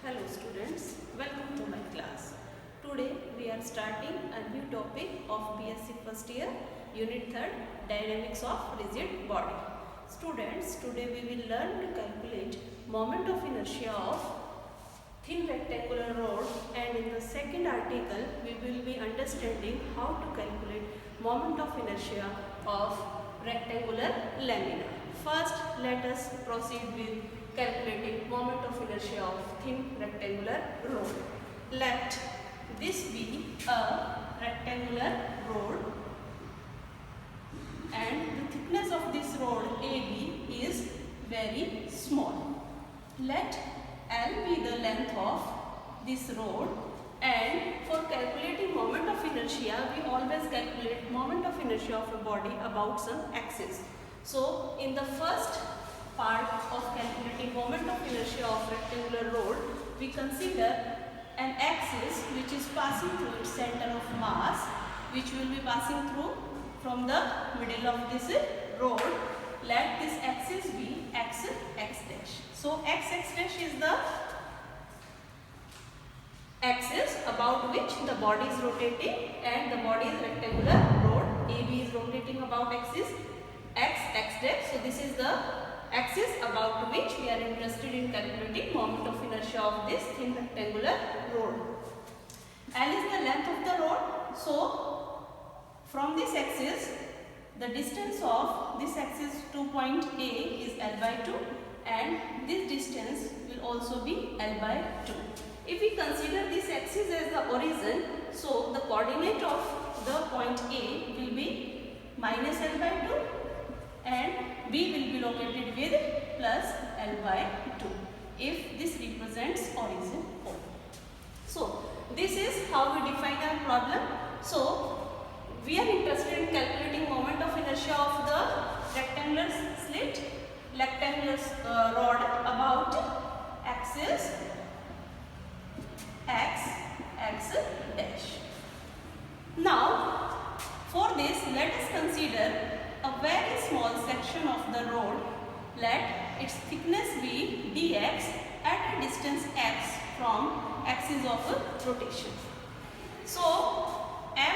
Hello students, welcome to my class. Today we are starting a new topic of BSc first year, Unit 3rd, Dynamics of Rigid Body. Students, today we will learn to calculate moment of inertia of thin rectangular rod, and in the second article we will be understanding how to calculate moment of inertia of rectangular lamina. First, let us proceed with calculating moment of inertia of thin rectangular rod. Let this be a rectangular rod and the thickness of this rod AB is very small. Let L be the length of this rod, and for calculating moment of inertia we always calculate moment of inertia of a body about some axis. So in the first part of calculating moment of inertia of rectangular rod, we consider an axis which is passing through its center of mass, which will be passing through from the middle of this rod. Let this axis be x dash. So x dash is the axis about which the body is rotating, and the body is rectangular rod. AB is rotating about axis x dash. So this is the axis about which we are interested in calculating moment of inertia of this thin rectangular rod. L is the length of the rod. So from this axis, the distance of this axis to point A is L by 2, and this distance will also be L by 2. If we consider this axis as the origin, so the coordinate of the point A will be minus L by 2 and B will be located with plus L by 2 if this represents origin O. So this is how we define our problem. So we are interested in calculating moment of inertia of the rectangular rod about axis x dash. Now for this, let us consider a very small section of the rod. Let its thickness be dx at a distance x from axis of rotation. So m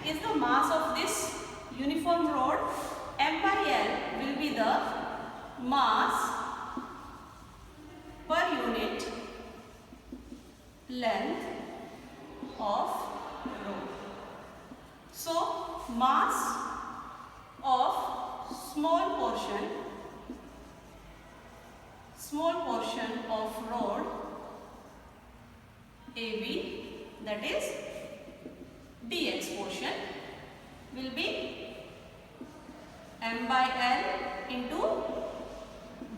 is the mass of this uniform rod. M by L will be the mass per unit length of rod. So mass of small portion of rod AB, that is dx portion, will be m by L into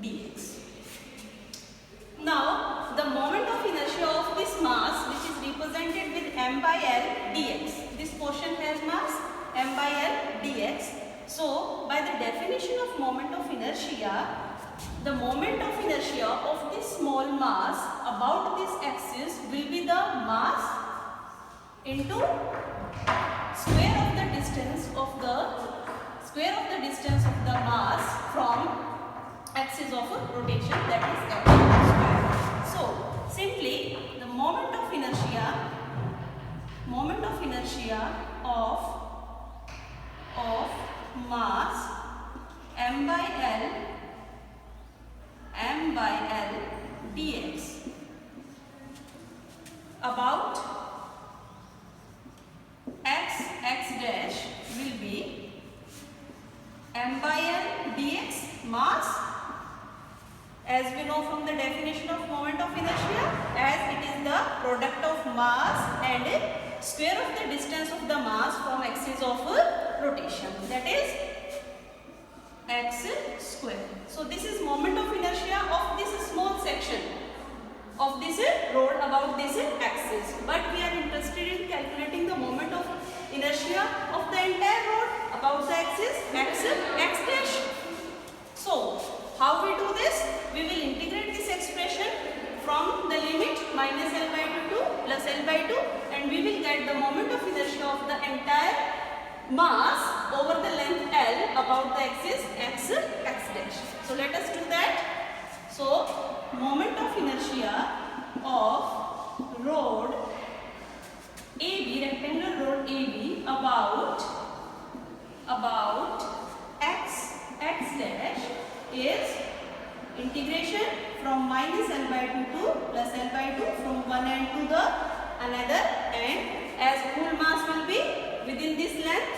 dx. Now the moment of inertia of this mass, which is represented with m by L dx, this portion has mass m by L dx. So by the definition of moment of inertia, the moment of inertia of this small mass about this axis will be the mass into square of the distance of the mass from axis of rotation, that is m square. So simply the moment of inertia of mass m by L dx about x dash will be m by L dx mass, as we know from the definition of moment of inertia, as it is the product of mass and square of the distance of the mass from axis of rotation, that is x square. So this is moment of inertia of this small section of this rod about this axis, but we are interested in calculating the moment of inertia of the entire rod about the axis x dash. So how we do this? We will integrate this expression from the limit minus L by 2 to plus L by 2, and we will get the moment of inertia of the entire mass over the length L about the axis x dash. So let us do that. So moment of inertia of road AB, rectangular road AB, about x dash is integration from minus L by 2 to plus L by 2 from one end to the another end, as whole mass will be within this length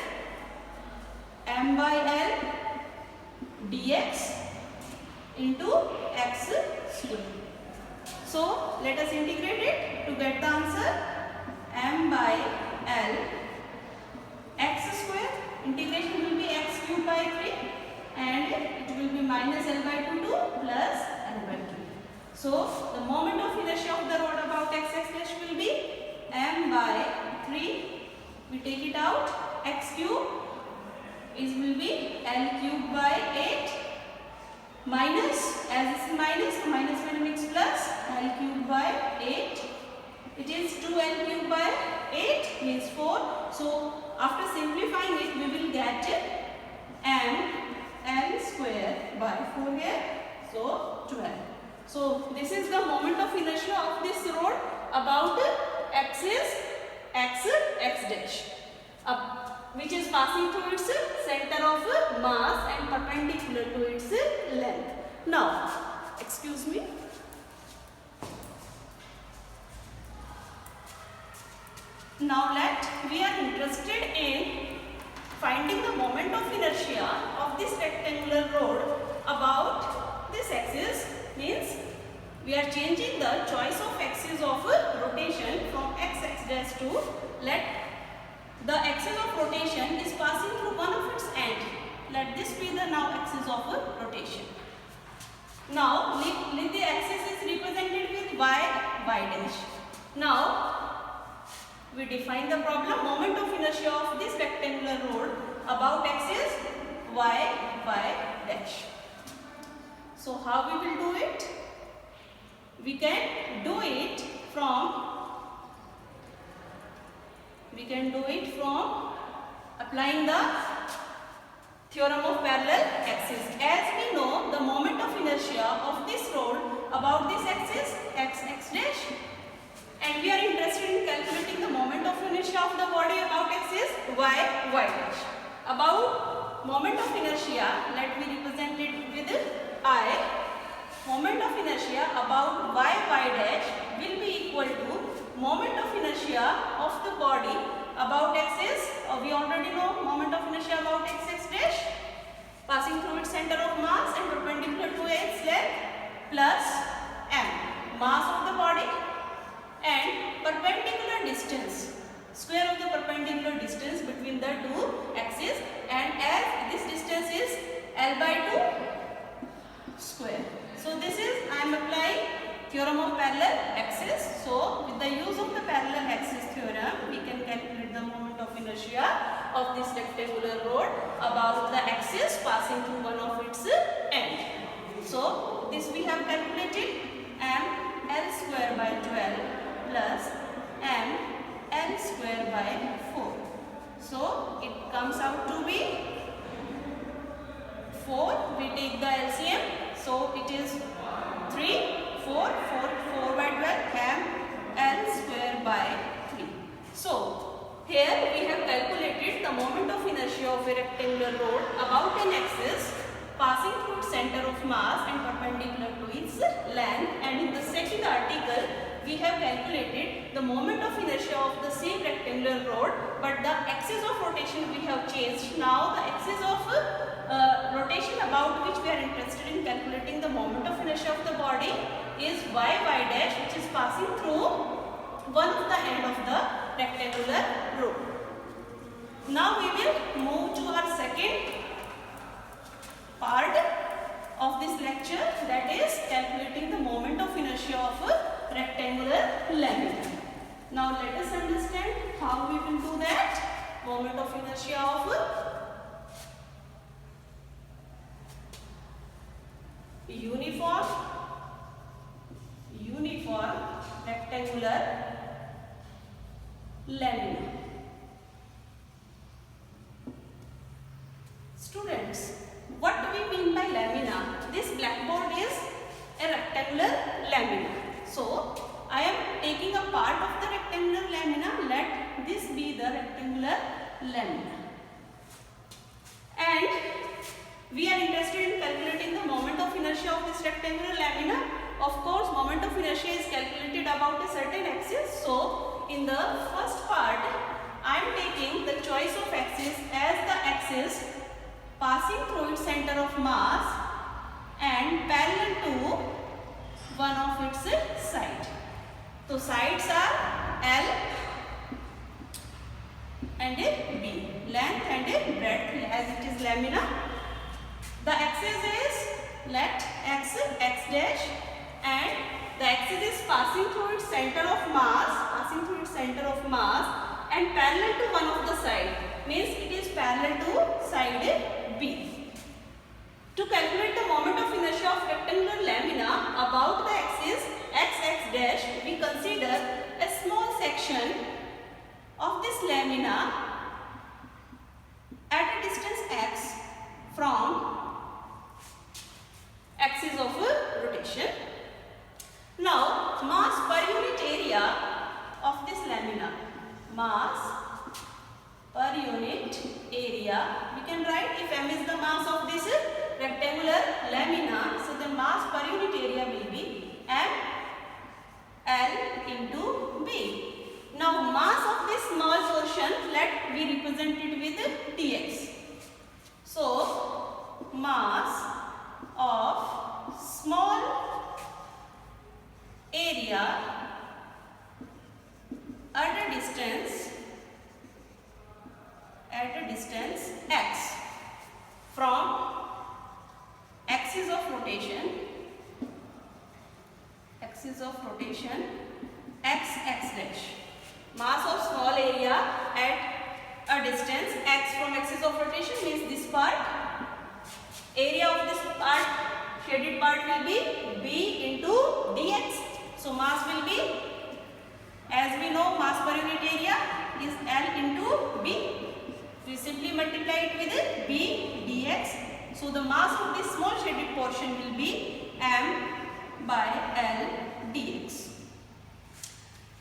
m by L dx into x square. So let us integrate it to get the answer. M by L x square, integration will be x cube by 3 and it will be minus L by 2 to plus L by 2. So the moment of inertia of the rod about x dash will be m by 3, we take it out, x cube will be L cube by 8 minus, as this is minus, so minus will mix plus L cube by 8. It is 2L cube by 8 means 4. So after simplifying it, we will get m L square by 4 here. So 12. So this is the moment of inertia of this rod about axis x dash, which is passing through its center of mass and perpendicular to its length. Now, excuse me. Now we are interested in finding the moment of inertia of this rectangular rod about this axis, means we are changing the choice of axis of rotation from x dash to, let the axis of rotation is passing through one of its end. Let this be the now axis of rotation. Now let the axis is represented with y dash. Now we define the problem, moment of inertia of this rectangular rod about axis y dash. So how we will do it? We can do it from applying the theorem of parallel axis. As we know, the moment of inertia of this rod about this axis x dash, and we are interested in calculating the moment of inertia of the body about axis y dash. About moment of inertia, let me represent it with I. Moment of inertia about y dash will be equal to moment of inertia of the body about axis. We already know moment of inertia about x dash passing through its center of mass and perpendicular to its length plus m, mass of the body, and perpendicular distance, square of the perpendicular distance between the two axes, and as this distance is L by 2 square. So this is, I am applying theorem of parallel axis. So with the use of the parallel axis theorem, we can calculate the moment of inertia of this rectangular rod about the axis passing through one of its end. So this we have calculated, m L square by 12 plus m L square by 4. So it comes out to be 4. We take the LCM. So it is 3, 4 by 12 m L square by 3. So here we have calculated the moment of inertia of a rectangular rod about an axis passing through its center of mass and perpendicular to its length, and in the second article we have calculated the moment of inertia of the same rectangular rod, but the axis of rotation we have changed. Now the axis of rotation about which we are interested in calculating the moment of inertia of the body is y dash, which is passing through one of the end of the rectangular rod. Now we will move to our second part of this lecture, that is calculating the moment of inertia of a rectangular lamina. Now let us understand how we will do that. Moment of inertia of uniform rectangular lamina. Students, what do we mean by lamina? This blackboard is a rectangular lamina. So I am lamina. And we are interested in calculating the moment of inertia of this rectangular lamina. Of course, moment of inertia is calculated about a certain axis. So, in the first part, I am taking the choice of axis as the axis passing through its center of mass and parallel to one of its sides. So, sides are L and B, length and breadth as it is lamina. The axis is let x dash, and the axis is passing through its center of mass, and parallel to one of the side, means it is parallel to side B. To calculate the moment of inertia of rectangular lamina about the axis x dash, we consider a small section of this lamina at a distance x from axis of rotation. Now, mass per unit area of this lamina, mass per unit area, we can write, if m is the mass of this rectangular lamina, so the mass per unit area will be m L into B. Now, mass of this small portion, let we represent it with dx. So, mass of small area at a distance x from axis of rotation x dash. Mass of small area at a distance x from axis of rotation means this part. Area of this part, shaded part, will be B into dx. So, mass will be, as we know, mass per unit area is L into B. We simply multiply it with B dx. So, the mass of this small shaded portion will be m by L dx.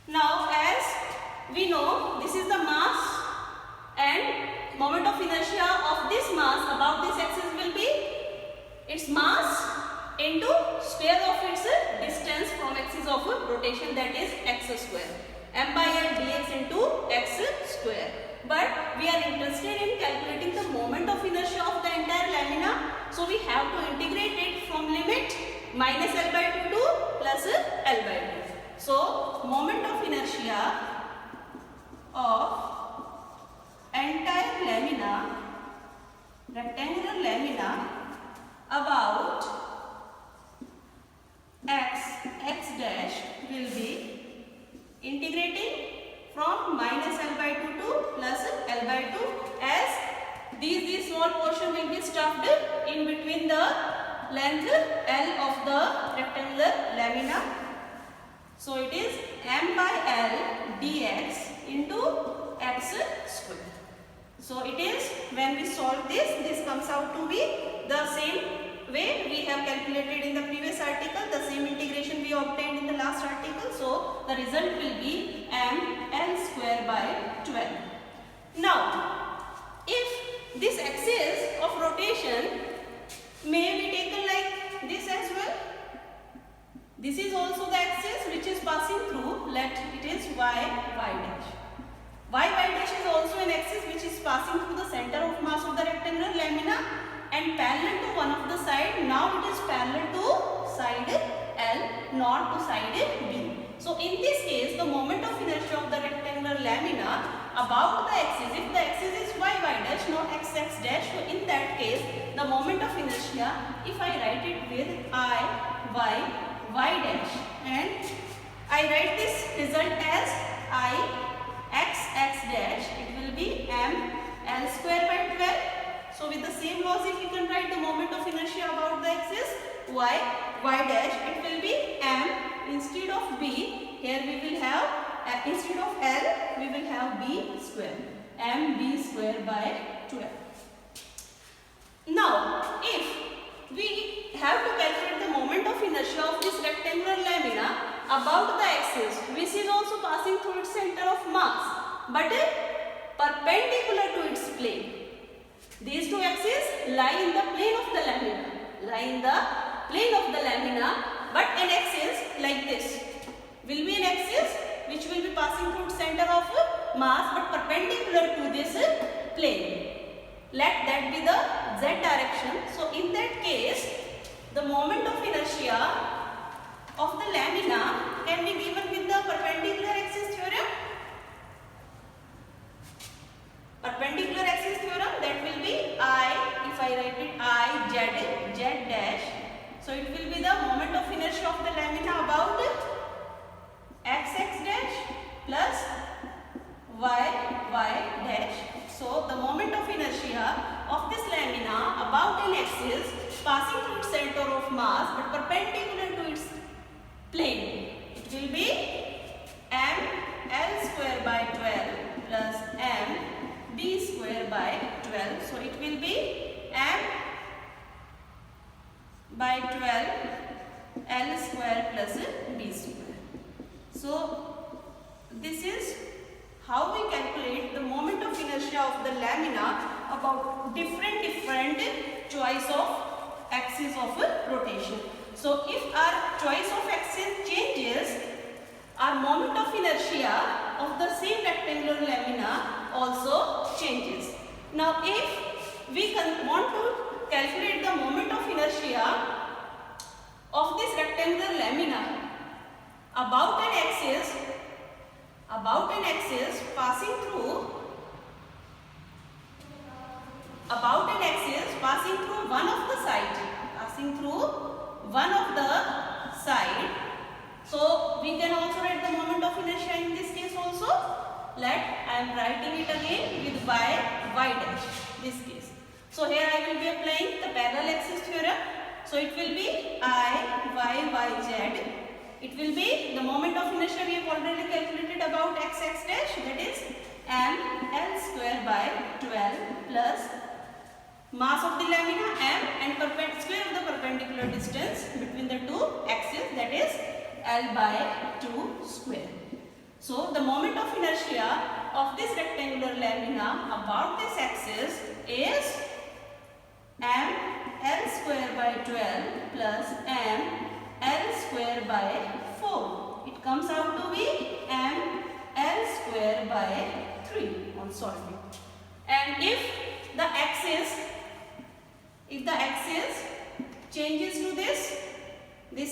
Now, as we know, this is the mass, and moment of inertia of this mass about this axis will be its mass into square of its distance from axis of rotation, that is x square, m by L dx into x square. But we are interested in calculating the moment of inertia of the entire lamina, so we have to integrate it from limit minus L by 2 to plus L by 2. So, moment of inertia of entire lamina, rectangular lamina, about x dash will be integrating from minus L by 2 to plus L by 2, as these small portion will be stuffed in between the length L of the rectangular lamina. So, it is m by L dx into x square. So, it is, when we solve this comes out to be the same way we have calculated in the previous article, the same integration we obtained in the last article. So, the result will be m L square by 12. Now, if this axis of rotation may be taken like this as well, this is also the axis which is passing through, let it is y dash. Y dash is also an axis which is passing through the center of mass of the rectangular lamina and parallel to one of the side. Now it is parallel to side L, not to side B. So, in this case, the moment of inertia of the rectangular lamina about the axis, if the axis is y dash, not x dash, so in that case, the moment of inertia, if I write it with y dash, and I write this result as x dash, it will be m L square by 12. So, with the same logic, you can write the moment of inertia about the axis y dash, it will be m, instead of b, here we will have, instead of L, we will have b square, m b square by 12. Now, if we have to calculate the moment of inertia of this rectangular lamina about the axis, which is also passing through its center of mass, but perpendicular to its plane. These two axes lie in the plane of the lamina. Lie in the plane of the lamina, but an axis like this will be an axis which will be passing through its center of mass but perpendicular to this plane. Let that be the z direction. So in that case, the moment of inertia of the lamina can be given with the perpendicular axis theorem. Perpendicular axis theorem, that will be I, if I write it I z dash. So it will be the moment of inertia of the lamina about x dash plus y dash. So the moment of inertia of this lamina about an axis passing through its center of mass but perpendicular to its plane, it will be m L square by 12 plus m b square by 12. So it will be m by 12 L square plus b square. So this is how we calculate the moment of inertia of the lamina about different choice of axis of rotation. So if our choice of axis changes, our moment of inertia of the same rectangular lamina also changes. Now if we want to calculate the moment of inertia of this rectangular lamina about an axis passing through one of the side, so we can also write the moment of inertia in this case also. Let I am writing it again with y dash this case. So here I will be applying the parallel axis theorem. So it will be I y z. It will be the moment of inertia we have already calculated about x dash, that is m L square by 12 plus mass of the lamina m and square of the perpendicular distance between the two axes, that is L by 2 square. So the moment of inertia of this rectangular lamina about this axis is m L square by 12 plus m L square by 4. It comes out to be m L square by 3 on solving. And if the axis changes to this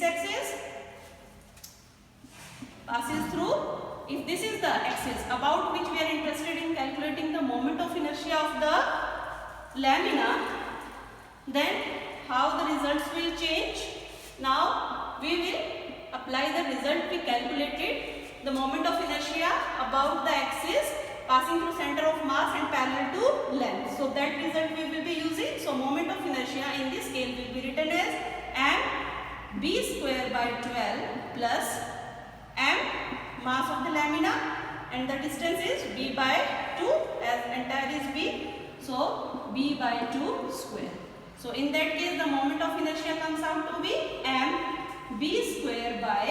axis passes through, if this is the axis about which we are interested in calculating the moment of inertia of the lamina, then how the results will change? Now we will apply the result we calculated, the moment of inertia about the axis passing through center of mass and parallel to length. So that result we will be using. So moment of inertia in this scale will be written as m b square by 12 plus m mass of the lamina and the distance is b by 2 as entire is b. So b by 2 square. So in that case the moment of inertia comes out to be m b square by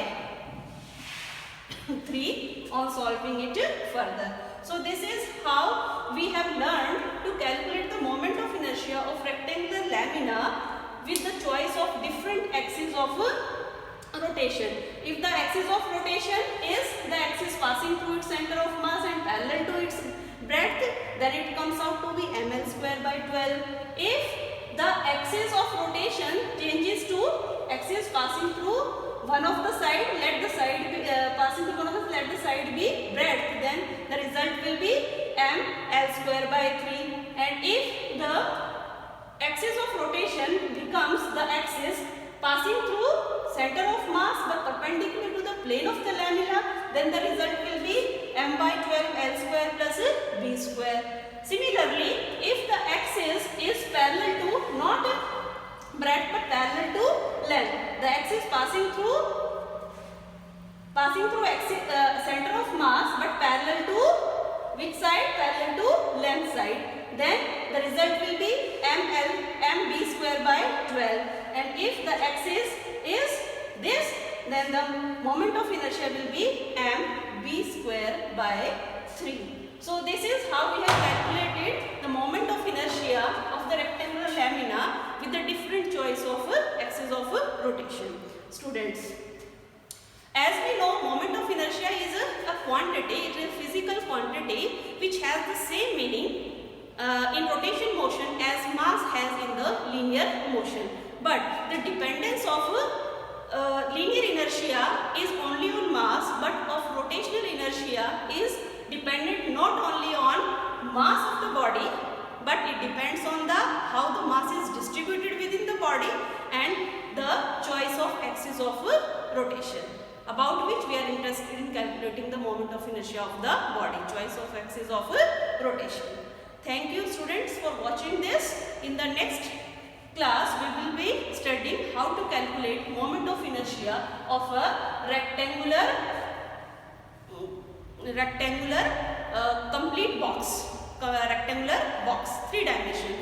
3 on solving it further. So this is how we have learned to calculate the moment of inertia of rectangular lamina with the choice of different axes of rotation. If the axis of rotation is the axis passing through its center of mass and parallel to its breadth, then it comes out to be ml square by 12. If the axis of rotation changes to axis passing through one of the side, let the side be passing through one of the, let the side be breadth, then the result will be m L square by 3. And if the axis of rotation becomes the axis passing through center of mass but perpendicular to the plane of the lamina, then the result will be m by 12 L square plus b square. Similarly, if the axis is parallel to not breadth but parallel to length, the axis passing through axis, center of mass but parallel to which side? Parallel to length side, then the result will be m b square by 12. And if the axis is this, then the moment of inertia will be m b square by 3. So this is how we have calculated the moment of inertia of the rectangular lamina with the different choice of axis of rotation. Students, as we know, moment of inertia is a quantity, it is a physical quantity which has the same meaning in rotation motion as mass has in the linear motion. But the dependence of linear inertia is only on mass, but of rotational inertia is dependent not only on mass of the body, but it depends on the how the mass is distributed within the body and the choice of axis of rotation, about which we are interested in calculating the moment of inertia of the body, choice of axis of rotation. Thank you students for watching this. In the next class we will be studying how to calculate moment of inertia of a rectangular complete box, rectangular box, 3 dimension.